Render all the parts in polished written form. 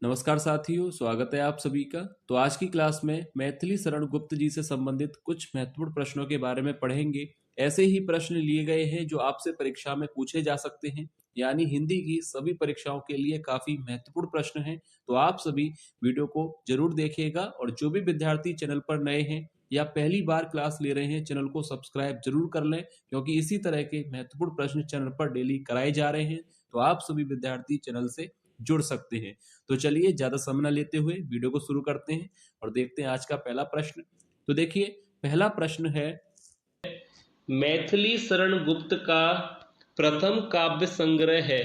नमस्कार साथियों, स्वागत है आप सभी का। तो आज की क्लास में मैथिली शरण गुप्त जी से संबंधित कुछ महत्वपूर्ण प्रश्नों के बारे में पढ़ेंगे। ऐसे ही प्रश्न लिए गए हैं जो आपसे परीक्षा में पूछे जा सकते हैं, यानी हिंदी की सभी परीक्षाओं के लिए काफी महत्वपूर्ण प्रश्न हैं। तो आप सभी वीडियो को जरूर देखिएगा और जो भी विद्यार्थी चैनल पर नए हैं या पहली बार क्लास ले रहे हैं, चैनल को सब्सक्राइब जरूर कर लें, क्योंकि इसी तरह के महत्वपूर्ण प्रश्न चैनल पर डेली कराए जा रहे हैं। तो आप सभी विद्यार्थी चैनल से जुड़ सकते हैं। तो चलिए ज्यादा समय न लेते हुए वीडियो को शुरू करते हैं और देखते हैं आज का पहला प्रश्न। तो देखिए, पहला प्रश्न है, मैथिली शरण गुप्त का प्रथम काव्य संग्रह है।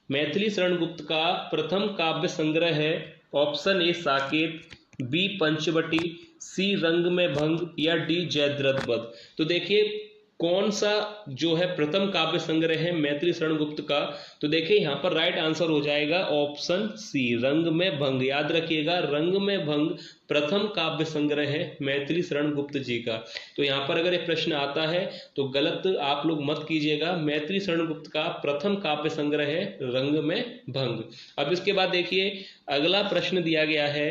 मैथिली शरण गुप्त का प्रथम काव्य संग्रह है। ऑप्शन ए साकेत, बी पंचवटी, सी रंग में भंग या डी जयद्रथ वध। तो देखिए कौन सा जो है प्रथम काव्य संग्रह है मैथिली शरण गुप्त का। तो देखिए यहाँ पर राइट आंसर हो जाएगा ऑप्शन सी रंग में भंग। याद रखिएगा, रंग में भंग प्रथम काव्य संग्रह है मैथिली शरण गुप्त जी का। तो यहाँ पर अगर ये प्रश्न आता है तो गलत आप लोग मत कीजिएगा। मैथिली शरण गुप्त का प्रथम काव्य संग्रह है रंग में भंग। अब इसके बाद देखिए अगला प्रश्न दिया गया है।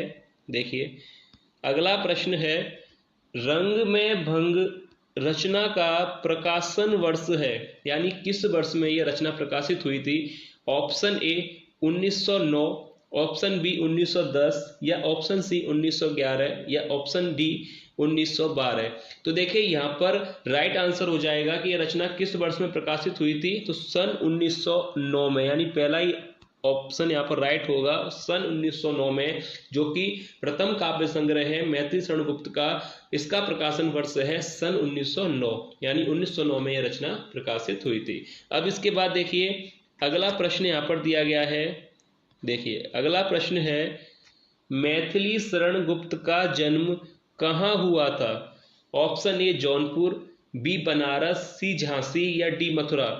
देखिए अगला प्रश्न है, रंग में भंग रचना का प्रकाशन वर्ष है, यानी किस वर्ष में यह रचना प्रकाशित हुई थी। ऑप्शन ए 1909, ऑप्शन बी 1910 या ऑप्शन सी 1911 या ऑप्शन डी 1912। तो देखिए यहाँ पर राइट आंसर हो जाएगा कि यह रचना किस वर्ष में प्रकाशित हुई थी। तो सन 1909 में, यानी पहला ही ऑप्शन यहाँ पर राइट होगा, सन 1909 में, जो कि प्रथम काव्य संग्रह है मैथिली शरण गुप्त का। इसका प्रकाशन वर्ष है सन 1909, यानी 1909 में यह रचना प्रकाशित हुई थी। अब इसके बाद देखिए अगला प्रश्न यहाँ पर दिया गया है। देखिए अगला प्रश्न है, मैथिली शरण गुप्त का जन्म कहाँ हुआ था। Option a Jaunpur, b Banaras, c Jhansi या डी मथुरा।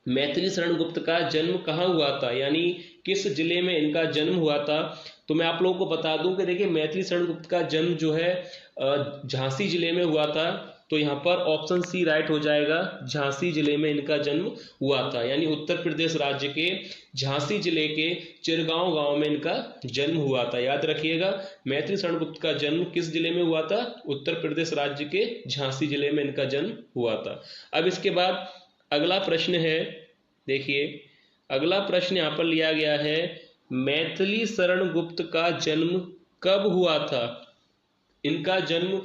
मैथिली शरण गुप्त का जन्म कहाँ हुआ था, यानी किस जिले में इनका जन्म हुआ था। तो मैं आप लोगों को बता दूं कि देखिए मैथिली शरण गुप्त का जन्म जो है झांसी जिले में हुआ था। तो यहाँ पर ऑप्शन सी राइट हो जाएगा, झांसी जिले में इनका जन्म हुआ था, यानी उत्तर प्रदेश राज्य के झांसी जिले के चिरगांव गांव में इनका जन्म हुआ था। याद रखिएगा, मैथिली शरण गुप्त का जन्म किस जिले में हुआ था, उत्तर प्रदेश राज्य के झांसी जिले में इनका जन्म हुआ था। अब इसके बाद अगला प्रश्न है। देखिए अगला प्रश्न यहाँ पर लिया गया है, मैथिली शरण गुप्त का जन्म कब हुआ था। इनका जन्म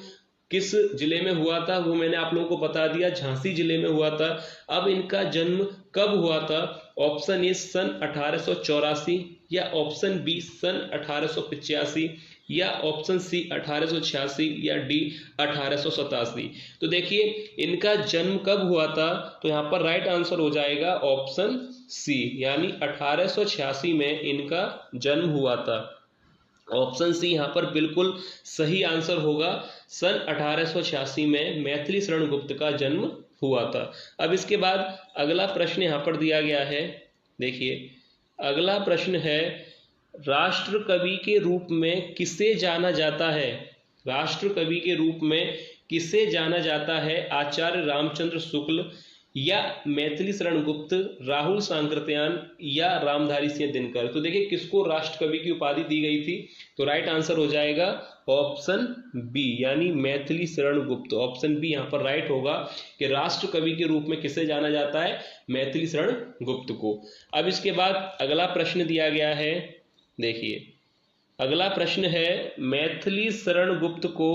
किस जिले में हुआ था वो मैंने आप लोगों को बता दिया, झांसी जिले में हुआ था। अब इनका जन्म कब हुआ था। ऑप्शन ए सन 1884 या ऑप्शन बी सन 1885 या ऑप्शन सी 1886 या डी 1887। तो देखिए इनका जन्म कब हुआ था, तो यहाँ पर राइट आंसर हो जाएगा ऑप्शन सी, यानी 1886 में इनका जन्म हुआ था। ऑप्शन सी यहाँ पर बिल्कुल सही आंसर होगा। सन 1886 में मैथिली शरण गुप्त का जन्म हुआ था। अब इसके बाद अगला प्रश्न यहाँ पर दिया गया है। देखिए अगला प्रश्न है, राष्ट्र कवि के रूप में किसे जाना जाता है। राष्ट्र कवि के रूप में किसे जाना जाता है, आचार्य रामचंद्र शुक्ल या मैथिली शरण गुप्त, राहुल सांकृत्यायन या रामधारी सिंह दिनकर। तो देखिए किसको राष्ट्र कवि की उपाधि दी गई थी। तो राइट आंसर हो जाएगा ऑप्शन बी, यानी मैथिली शरण गुप्त। ऑप्शन बी यहाँ पर राइट होगा कि राष्ट्र कवि के रूप में किसे जाना जाता है, मैथिली शरण गुप्त को। अब इसके बाद अगला प्रश्न दिया गया है। देखिए अगला प्रश्न है, मैथिली शरण गुप्त को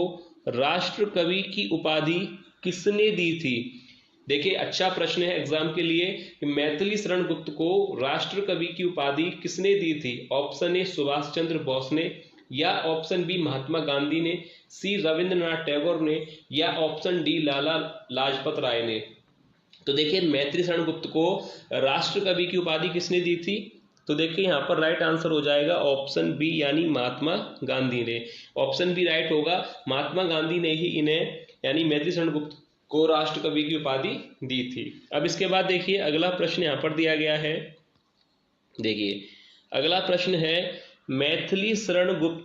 राष्ट्र कवि की उपाधि किसने दी थी। देखिए अच्छा प्रश्न है एग्जाम के लिए कि मैथिली शरण गुप्त को राष्ट्र कवि की उपाधि किसने दी थी। ऑप्शन ए सुभाष चंद्र बोस ने या ऑप्शन बी महात्मा गांधी ने, सी रविंद्रनाथ टैगोर ने या ऑप्शन डी लाला लाजपत राय ने। तो देखिए मैथिली शरण गुप्त को राष्ट्र कवि की उपाधि किसने दी थी। तो देखिए यहाँ पर राइट आंसर हो जाएगा ऑप्शन बी, यानी महात्मा गांधी ने। ऑप्शन बी राइट होगा, महात्मा गांधी ने ही इन्हें यानी मैथिली शरण गुप्त को राष्ट्र कवि की उपाधि दी थी। अब इसके बाद देखिए अगला प्रश्न यहाँ पर दिया गया है। देखिए अगला प्रश्न है, मैथिली शरण गुप्त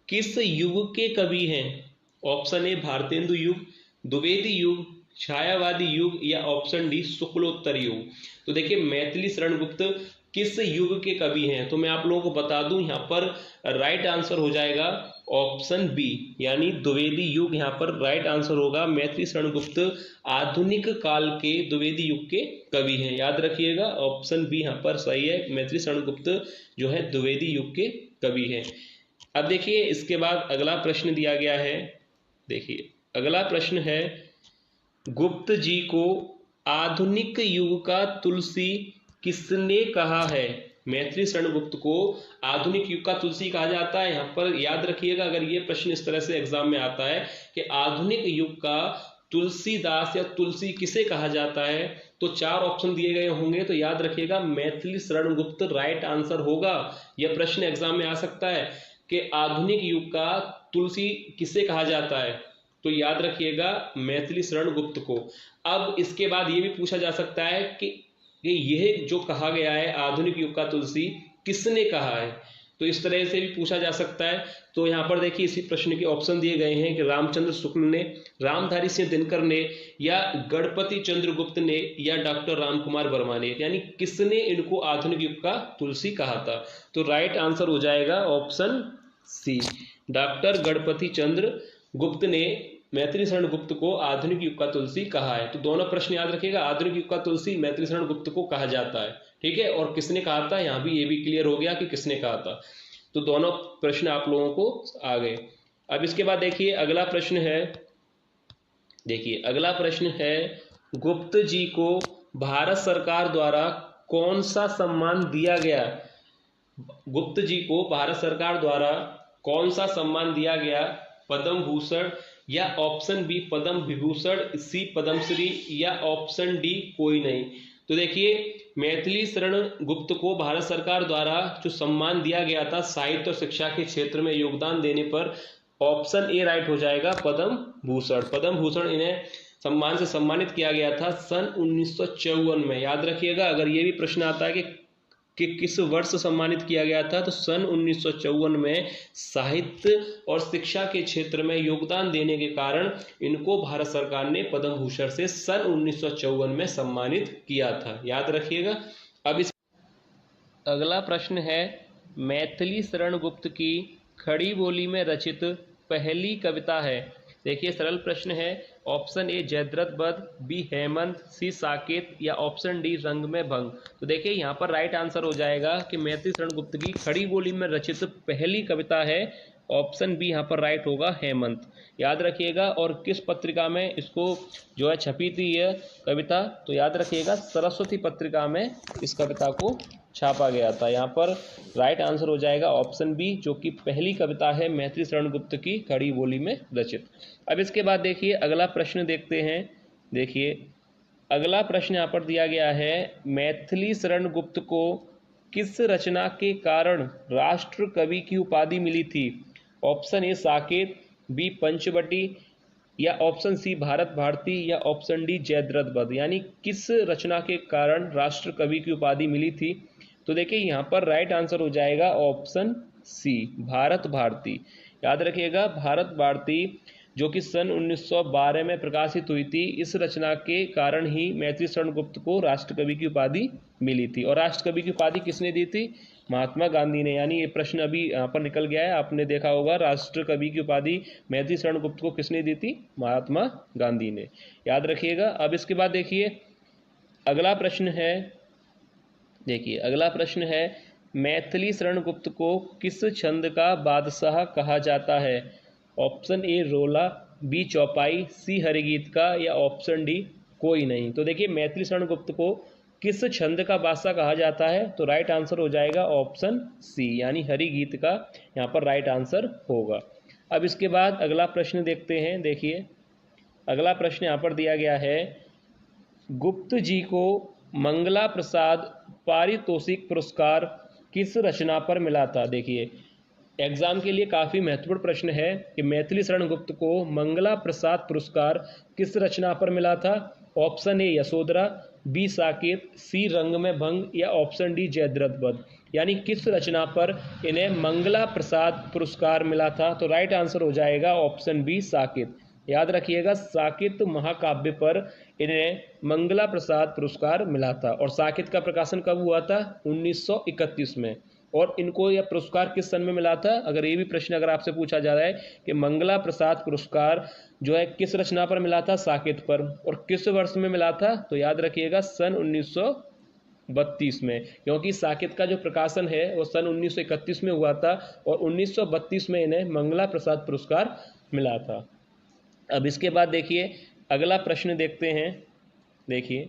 किस युग के कवि हैं। ऑप्शन ए भारतेंदु युग, द्विवेदी युग, छायावादी युग या ऑप्शन डी शुक्लोत्तर युग। तो देखिए मैथिली शरण गुप्त किस युग के कवि हैं? तो मैं आप लोगों को बता दूं, यहाँ पर राइट आंसर हो जाएगा ऑप्शन बी, यानी द्विवेदी युग यहाँ पर राइट आंसर होगा। मैथिली शरण गुप्त आधुनिक काल के द्विवेदी युग के कवि हैं, याद रखिएगा ऑप्शन बी यहाँ पर सही है। मैथिली शरण गुप्त जो है द्विवेदी युग के कवि हैं। अब देखिए इसके बाद अगला प्रश्न दिया गया है। देखिए अगला प्रश्न है, गुप्त जी को आधुनिक युग का तुलसी किसने कहा है? मैथिली शरण गुप्त को आधुनिक युग का तुलसी कहा जाता है। यहाँ पर याद रखिएगा, अगर ये प्रश्न इस तरह से एग्जाम में आता है कि आधुनिक युग का तुलसीदास या तुलसी किसे कहा जाता है, तो 4 ऑप्शन दिए गए होंगे, तो याद रखिएगा मैथिली शरण गुप्त राइट आंसर होगा। यह प्रश्न एग्जाम में आ सकता है कि आधुनिक युग का तुलसी किसे कहा जाता है, तो याद रखिएगा मैथिली शरण गुप्त को। अब इसके बाद ये भी पूछा जा सकता है कि यह जो कहा गया है आधुनिक युग का तुलसी किसने कहा है, तो इस तरह से भी पूछा जा सकता है। तो यहाँ पर देखिए इसी प्रश्न के ऑप्शन दिए गए हैं कि रामचंद्र शुक्ल ने, रामधारी सिंह दिनकर ने, या गणपति चंद्र गुप्त ने, या डॉक्टर रामकुमार वर्मा ने, यानी किसने इनको आधुनिक युग का तुलसी कहा था। तो राइट आंसर हो जाएगा ऑप्शन सी, डॉक्टर गणपति चंद्र गुप्त ने मैथिली शरण गुप्त को आधुनिक युग का तुलसी कहा है। तो दोनों प्रश्न याद रखिएगा, आधुनिक युग का तुलसी मैथिली शरण गुप्त को कहा जाता है, ठीक है, और किसने कहा था, यहाँ भी ये भी क्लियर हो गया कि किसने कहा था। तो दोनों प्रश्न आप लोगों को आ गए। अब इसके बाद देखिए अगला प्रश्न है, देखिए अगला प्रश्न है, गुप्त जी को भारत सरकार द्वारा कौन सा सम्मान दिया गया? गुप्त जी को भारत सरकार द्वारा कौन सा सम्मान दिया गया? पद्म भूषण, या ऑप्शन बी पद्म विभूषण, सी पद्मश्री, या ऑप्शन डी कोई नहीं। तो देखिए मैथिली शरण गुप्त को भारत सरकार द्वारा जो सम्मान दिया गया था साहित्य और शिक्षा के क्षेत्र में योगदान देने पर, ऑप्शन ए राइट हो जाएगा पद्म भूषण। पद्म भूषण इन्हें सम्मान से सम्मानित किया गया था सन 1954 में। याद रखिएगा, अगर ये भी प्रश्न आता है कि किस वर्ष सम्मानित किया गया था, तो सन 1954 में साहित्य और शिक्षा के क्षेत्र में योगदान देने के कारण इनको भारत सरकार ने पद्म भूषण से सन 1954 में सम्मानित किया था, याद रखिएगा। अब इस अगला प्रश्न है, मैथिली शरण गुप्त की खड़ी बोली में रचित पहली कविता है। देखिए सरल प्रश्न है, ऑप्शन ए जयद्रथ वध, बी हेमंत, सी साकेत, या ऑप्शन डी रंग में भंग। तो देखिए यहाँ पर राइट आंसर हो जाएगा कि मैथिली शरण गुप्त की खड़ी बोली में रचित पहली कविता है, ऑप्शन बी यहाँ पर राइट होगा हेमंत, याद रखिएगा। और किस पत्रिका में इसको जो है छपी थी यह कविता, तो याद रखिएगा सरस्वती पत्रिका में इस कविता को छापा गया था। यहाँ पर राइट आंसर हो जाएगा ऑप्शन बी, जो कि पहली कविता है मैथिली शरण गुप्त की खड़ी बोली में रचित। अब इसके बाद देखिए अगला प्रश्न देखते हैं। देखिए अगला प्रश्न यहाँ पर दिया गया है, मैथिली शरण गुप्त को किस रचना के कारण राष्ट्र कवि की उपाधि मिली थी? ऑप्शन ए साकेत, बी पंचवटी, या ऑप्शन सी भारत भारती, या ऑप्शन डी जयद्रथ वध। यानी किस रचना के कारण राष्ट्र कवि की उपाधि मिली थी? तो देखिए यहाँ पर राइट आंसर हो जाएगा ऑप्शन सी भारत भारती। याद रखिएगा भारत भारती जो कि सन 1912 में प्रकाशित हुई थी, इस रचना के कारण ही मैथिली शरण गुप्त को राष्ट्रकवि की उपाधि मिली थी। और राष्ट्रकवि की उपाधि किसने दी थी? महात्मा गांधी ने। यानी ये प्रश्न अभी यहाँ पर निकल गया है, आपने देखा होगा राष्ट्रकवि की उपाधि मैथिली शरण गुप्त को किसने दी थी? महात्मा गांधी ने, याद रखिएगा। अब इसके बाद देखिए अगला प्रश्न है, देखिए अगला प्रश्न है, मैथिली शरण गुप्त को किस छंद का बादशाह कहा जाता है? ऑप्शन ए रोला, बी चौपाई, सी हरिगीत का, या ऑप्शन डी कोई नहीं। तो देखिए मैथिली शरण गुप्त को किस छंद का बादशाह कहा जाता है? तो राइट आंसर हो जाएगा ऑप्शन सी, यानी हरिगीत का यहाँ पर राइट आंसर होगा। अब इसके बाद अगला प्रश्न देखते हैं। देखिए अगला प्रश्न यहाँ पर दिया गया है, गुप्त जी को मंगला प्रसाद पारितोषिक पुरस्कार किस रचना पर मिला था? देखिए एग्जाम के लिए काफ़ी महत्वपूर्ण प्रश्न है कि मैथिली शरण गुप्त को मंगला प्रसाद पुरस्कार किस रचना पर मिला था? Option a Yashodhara, b Saket, c Rang Mein भंग, या ऑप्शन डी जयद्रथ वध। यानी किस रचना पर इन्हें मंगला प्रसाद पुरस्कार मिला था? तो राइट आंसर हो जाएगा ऑप्शन बी साकेत। याद रखिएगा, साकेत महाकाव्य पर इन्हें मंगला प्रसाद पुरस्कार मिला था। और साकेत का प्रकाशन कब हुआ था? 1931 में। और इनको यह पुरस्कार किस सन में मिला था? अगर ये भी प्रश्न अगर आपसे पूछा जा रहा है कि मंगला प्रसाद पुरस्कार जो है किस रचना पर मिला था? साकेत पर। और किस वर्ष में मिला था? तो याद रखिएगा सन 1932 में, क्योंकि साकेत का जो प्रकाशन है वो सन 1931 में हुआ था और 1932 में इन्हें मंगला प्रसाद पुरस्कार मिला था। अब इसके बाद देखिए अगला प्रश्न देखते हैं। देखिए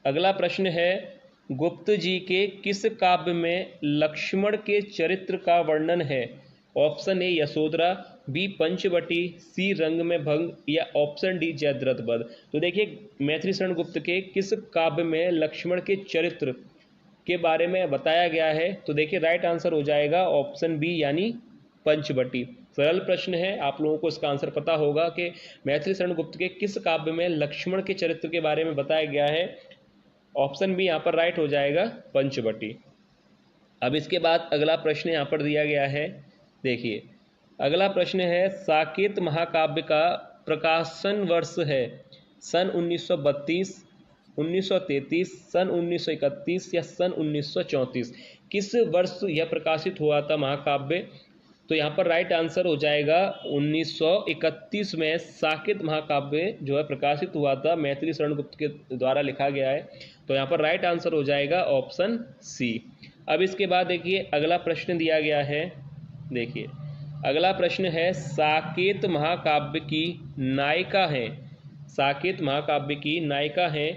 अगला प्रश्न है, गुप्त जी के किस काव्य में लक्ष्मण के चरित्र का वर्णन है? Option a Yashodhara, b Panchavati, c Rang Mein भंग या ऑप्शन डी जयद्रथ वध। तो देखिए मैथिली शरण गुप्त के किस काव्य में लक्ष्मण के चरित्र के बारे में बताया गया है? तो देखिए राइट आंसर हो जाएगा ऑप्शन बी यानी पंचवटी। सरल प्रश्न है, आप लोगों को इसका आंसर पता होगा कि मैथिली शरण गुप्त के किस काव्य में लक्ष्मण के चरित्र के बारे में बताया गया है। ऑप्शन बी यहाँ पर राइट हो जाएगा पंचवटी। अब इसके बाद अगला प्रश्न यहाँ पर दिया गया है। देखिए अगला प्रश्न है, साकेत महाकाव्य का प्रकाशन वर्ष है सन 1932, 1933, सन 1931 या सन 1934। किस वर्ष यह प्रकाशित हुआ था महाकाव्य? तो यहाँ पर राइट आंसर हो जाएगा 1931 में साकेत महाकाव्य जो है प्रकाशित हुआ था, मैथिली शरण गुप्त के द्वारा लिखा गया है। तो यहाँ पर राइट आंसर हो जाएगा ऑप्शन सी। अब इसके बाद देखिए अगला प्रश्न दिया गया है। देखिए अगला प्रश्न है, साकेत महाकाव्य की नायिका है, साकेत महाकाव्य की नायिका है।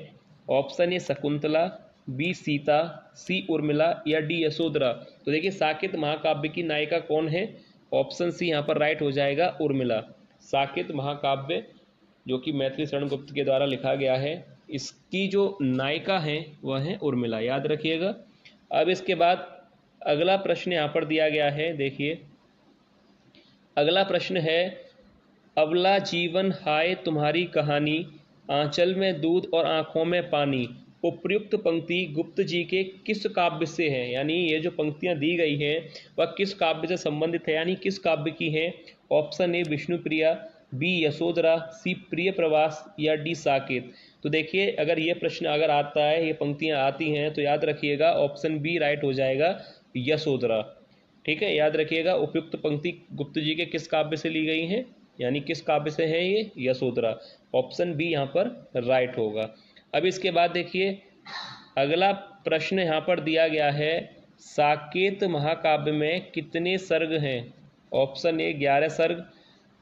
Option a Shakuntala, b Sita, c Urmila या डी यशोधरा। तो देखिए साकेत महाकाव्य की नायिका कौन है? ऑप्शन सी यहाँ पर राइट हो जाएगा उर्मिला। साकेत महाकाव्य जो कि मैथिली शरण गुप्त के द्वारा लिखा गया है, इसकी जो नायिका है वह है उर्मिला, याद रखिएगा। अब इसके बाद अगला प्रश्न यहाँ पर दिया गया है। देखिए अगला प्रश्न है, अबला जीवन हाय तुम्हारी कहानी, आंचल में दूध और आंखों में पानी। उपयुक्त पंक्ति गुप्त जी के किस काव्य से है? यानी ये जो पंक्तियां दी गई हैं वह किस काव्य से संबंधित है, यानी किस काव्य की है? Option a Vishnupriya, b Yashodhara, c Priyapravas या डी साकेत। तो देखिए अगर ये प्रश्न अगर आता है, ये पंक्तियां आती हैं, तो याद रखिएगा ऑप्शन बी राइट हो जाएगा यशोधरा। ठीक है, याद रखिएगा उपयुक्त पंक्ति गुप्त जी के किस काव्य से ली गई हैं, यानी किस काव्य से है ये? यशोधरा। ऑप्शन बी यहाँ पर राइट होगा। अब इसके बाद देखिए अगला प्रश्न यहाँ पर दिया गया है, साकेत महाकाव्य में कितने सर्ग हैं? ऑप्शन ए 11 सर्ग,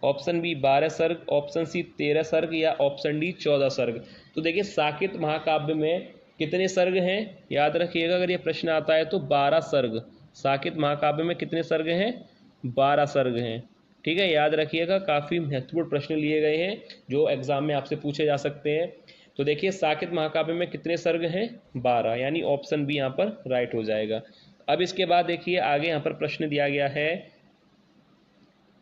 ऑप्शन बी 12 सर्ग, ऑप्शन सी 13 सर्ग या ऑप्शन डी 14 सर्ग। तो देखिए साकेत महाकाव्य में कितने सर्ग हैं? याद रखिएगा अगर ये प्रश्न आता है तो 12 सर्ग। साकेत महाकाव्य में कितने सर्ग हैं? 12 सर्ग हैं। ठीक है, याद रखिएगा, काफ़ी महत्वपूर्ण प्रश्न लिए गए हैं जो एग्जाम में आपसे पूछे जा सकते हैं। तो देखिए साकेत महाकाव्य में कितने सर्ग हैं? 12, यानी ऑप्शन बी यहाँ पर राइट हो जाएगा। अब इसके बाद देखिए आगे यहाँ पर प्रश्न दिया गया है,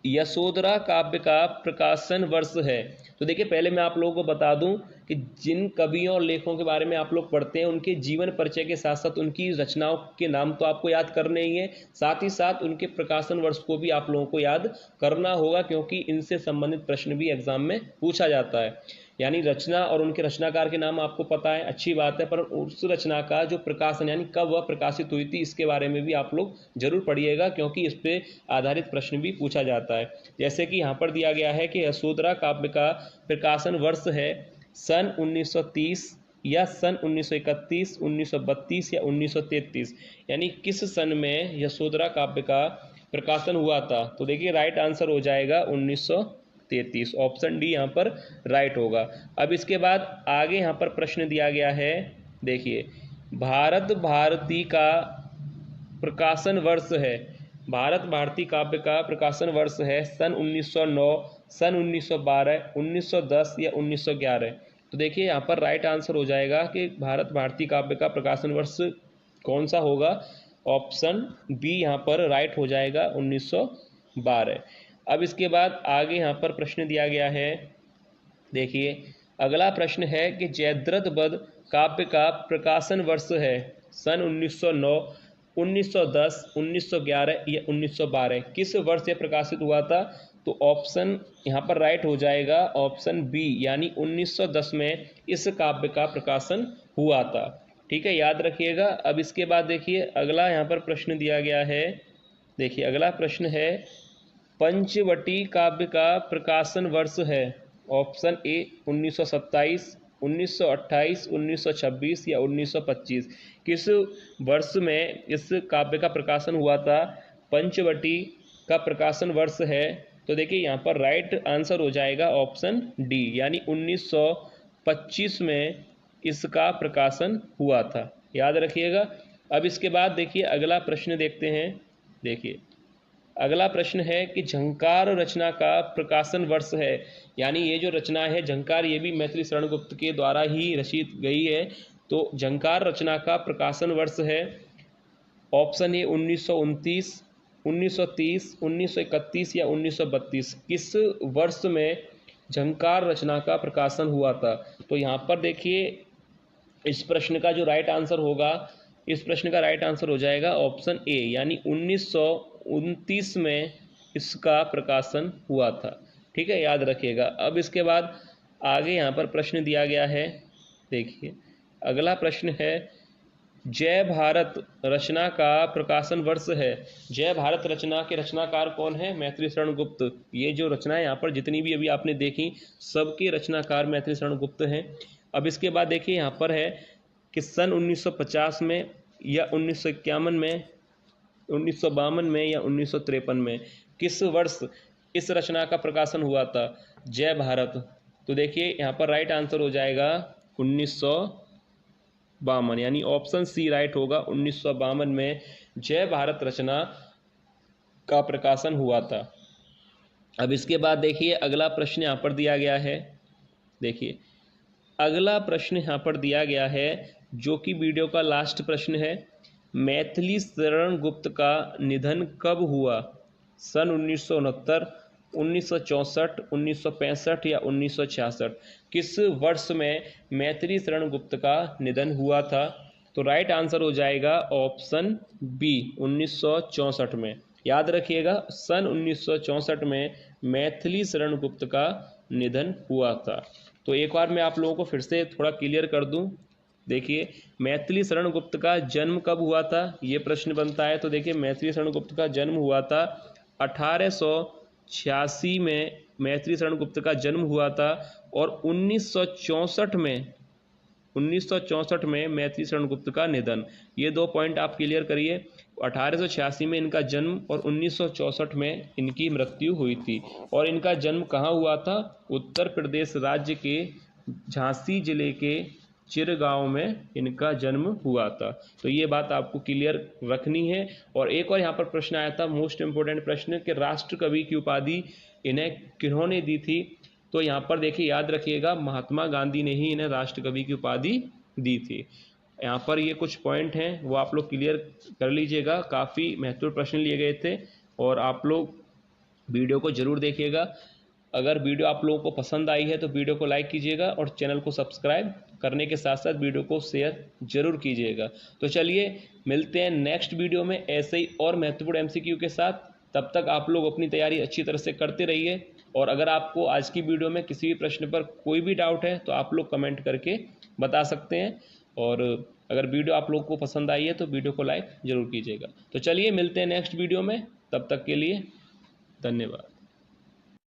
यशोधरा काव्य का प्रकाशन वर्ष है। तो देखिए पहले मैं आप लोगों को बता दूं कि जिन कवियों और लेखकों के बारे में आप लोग पढ़ते हैं उनके जीवन परिचय के साथ साथ उनकी रचनाओं के नाम तो आपको याद करने ही है, साथ ही साथ उनके प्रकाशन वर्ष को भी आप लोगों को याद करना होगा, क्योंकि इनसे संबंधित प्रश्न भी एग्जाम में पूछा जाता है। यानी रचना और उनके रचनाकार के नाम आपको पता है, अच्छी बात है, पर उस रचना का जो प्रकाशन यानी कब वह प्रकाशित हुई थी इसके बारे में भी आप लोग जरूर पढ़िएगा, क्योंकि इस पे आधारित प्रश्न भी पूछा जाता है। जैसे कि यहाँ पर दिया गया है कि यशोधरा काव्य का प्रकाशन वर्ष है सन 1930 या सन 1931, 1932 या 1933, यानी किस सन में यशोधरा काव्य का प्रकाशन हुआ था? तो देखिए राइट आंसर हो जाएगा 1933। ऑप्शन डी यहाँ पर राइट होगा। अब इसके बाद आगे यहाँ पर प्रश्न दिया गया है। देखिए भारत भारती का प्रकाशन वर्ष है, भारत भारती काव्य का प्रकाशन वर्ष है सन 1909, सन 1912, 1910 या 1911। तो देखिए यहाँ पर राइट आंसर हो जाएगा कि भारत भारती काव्य का प्रकाशन वर्ष कौन सा होगा? ऑप्शन बी यहाँ पर राइट हो जाएगा 1912। अब इसके बाद आगे यहाँ पर प्रश्न दिया गया है। देखिए अगला प्रश्न है कि जयद्रथ वध काव्य का प्रकाशन वर्ष है सन 1909, 1910, 1911 या 1912? किस वर्ष यह प्रकाशित हुआ था? तो ऑप्शन यहाँ पर राइट हो जाएगा ऑप्शन बी, यानी 1910 में इस काव्य का प्रकाशन हुआ था। ठीक है, याद रखिएगा। अब इसके बाद देखिए अगला यहाँ पर प्रश्न दिया गया है। देखिए अगला प्रश्न है, पंचवटी काव्य का प्रकाशन वर्ष है। ऑप्शन ए 1927, 1928, 1926 या 1925? किस वर्ष में इस काव्य का प्रकाशन हुआ था? पंचवटी का प्रकाशन वर्ष है। तो देखिए यहाँ पर राइट आंसर हो जाएगा ऑप्शन डी, यानी 1925 में इसका प्रकाशन हुआ था। याद रखिएगा। अब इसके बाद देखिए अगला प्रश्न देखते हैं। देखिए अगला प्रश्न है कि झंकार रचना का प्रकाशन वर्ष है, यानी ये जो रचना है झंकार, ये भी मैथिली शरण गुप्त के द्वारा ही रचित गई है। तो झंकार रचना का प्रकाशन वर्ष है। ऑप्शन ए 1929, 1930, 1931 या 1932? किस वर्ष में झंकार रचना का प्रकाशन हुआ था? तो यहाँ पर देखिए इस प्रश्न का जो राइट आंसर होगा, इस प्रश्न का राइट आंसर हो जाएगा ऑप्शन ए, यानी 1929 में इसका प्रकाशन हुआ था। ठीक है, याद रखिएगा। अब इसके बाद आगे यहाँ पर प्रश्न दिया गया है। देखिए अगला प्रश्न है, जय भारत रचना का प्रकाशन वर्ष है। जय भारत रचना के रचनाकार कौन है? मैथिली शरण गुप्त। ये जो रचना है यहाँ पर जितनी भी अभी आपने देखी, सबके रचनाकार मैथिली शरण गुप्त हैं। अब इसके बाद देखिए यहाँ पर है कि सन 1950 में या 1951 में, 1952 में या 1953 में? किस वर्ष इस रचना का प्रकाशन हुआ था? जय भारत। तो देखिए यहाँ पर राइट आंसर हो जाएगा 1952, यानी ऑप्शन सी राइट होगा। 1952 में जय भारत रचना का प्रकाशन हुआ था। अब इसके बाद देखिए अगला प्रश्न यहाँ पर दिया गया है। देखिए अगला प्रश्न यहाँ पर दिया गया है, जो कि वीडियो का लास्ट प्रश्न है। मैथिली शरण गुप्त का निधन कब हुआ? सन 1969, 1964, 1965 या 1966? किस वर्ष में मैथिली शरण गुप्त का निधन हुआ था? तो राइट आंसर हो जाएगा ऑप्शन बी, 1964 में। याद रखिएगा, सन 1964 में मैथिली शरण गुप्त का निधन हुआ था। तो एक बार मैं आप लोगों को फिर से थोड़ा क्लियर कर दूं। देखिए मैथिली शरण गुप्त का जन्म कब हुआ था, ये प्रश्न बनता है। तो देखिए मैथिली शरण गुप्त का जन्म हुआ था 1886 में मैथिली शरण गुप्त का जन्म हुआ था, और 1964 में मैथिली शरण गुप्त का निधन। ये दो पॉइंट आप क्लियर करिए। 1886 में इनका जन्म और 1964 में इनकी मृत्यु हुई थी। और इनका जन्म कहाँ हुआ था? उत्तर प्रदेश राज्य के झांसी जिले के चिरगांव में इनका जन्म हुआ था। तो ये बात आपको क्लियर रखनी है। और एक और यहाँ पर प्रश्न आया था, मोस्ट इम्पोर्टेंट प्रश्न, कि राष्ट्र कवि की उपाधि इन्हें किन्होंने दी थी? तो यहाँ पर देखिए याद रखिएगा, महात्मा गांधी ने ही इन्हें राष्ट्र कवि की उपाधि दी थी। यहाँ पर ये कुछ पॉइंट हैं वो आप लोग क्लियर कर लीजिएगा। काफ़ी महत्वपूर्ण प्रश्न लिए गए थे और आप लोग वीडियो को ज़रूर देखिएगा। अगर वीडियो आप लोगों को पसंद आई है तो वीडियो को लाइक कीजिएगा और चैनल को सब्सक्राइब करने के साथ साथ वीडियो को शेयर जरूर कीजिएगा। तो चलिए मिलते हैं नेक्स्ट वीडियो में ऐसे ही और महत्वपूर्ण एमसीक्यू के साथ। तब तक आप लोग अपनी तैयारी अच्छी तरह से करते रहिए। और अगर आपको आज की वीडियो में किसी भी प्रश्न पर कोई भी डाउट है तो आप लोग कमेंट करके बता सकते हैं। और अगर वीडियो आप लोगों को पसंद आई है तो वीडियो को लाइक ज़रूर कीजिएगा। तो चलिए मिलते हैं नेक्स्ट वीडियो में, तब तक के लिए धन्यवाद।